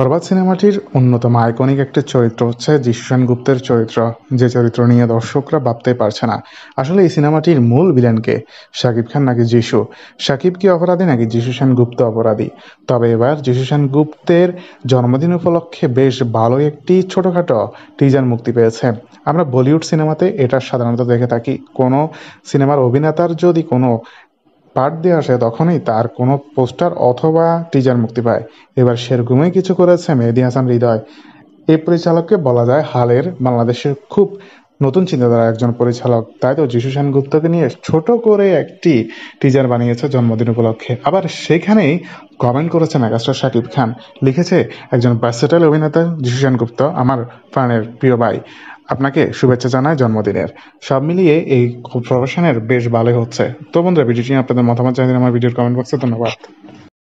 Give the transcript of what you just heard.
বরবাদ সিনেমাটির অন্যতম আইকনিক একটি চরিত্র হচ্ছে যিশু সেনগুপ্তের চরিত্র, যে চরিত্র নিয়ে দর্শকরা ভাবতেই পারছে না আসলে এই সিনেমাটির মূল ভিলেন কে, শাকিব খান নাকি যিশু। শাকিব কি অপরাধী নাকি যিশু সেনগুপ্ত অপরাধী? তবে এবার যিশু সেনগুপ্তের জন্মদিন উপলক্ষে বেশ ভালোই একটি ছোটখাটো টিজার মুক্তি পেয়েছে। আমরা বলিউড সিনেমাতে এটা সাধারণত দেখে থাকি, কোনো সিনেমার অভিনেতার যদি কোনো পার্ট দিয়ে আসে তখনই তার কোনো পোস্টার অথবা টিজার মুক্তি পায়। এবার সেরকমই কিছু করেছে মেহেদী হাসান হৃদয়। এই পরিচালককে বলা যায় হালের বাংলাদেশের খুব নতুন চিন্তাধারা একজন পরিচালক, তাই তো যিশু সেনগুপ্তকে নিয়ে ছোট করে একটি টিজার বানিয়েছে জন্মদিন উপলক্ষে। আবার সেখানেই কমেন্ট করেছে মেগাস্টার শাকিব খান, লিখেছে একজন ভার্সেটাইল অভিনেতা যিশু সেনগুপ্ত আমার প্রাণের প্রিয় ভাই, আপনাকে শুভেচ্ছা জানায় জন্মদিনের। সব মিলিয়ে এই প্রফেশনের বেশ ভালোই হচ্ছে। তো বন্ধুরা, ভিডিওটি নিয়ে আপনাদের মতামত জানিয়ে আমার ভিডিওর কমেন্ট বক্সে। ধন্যবাদ।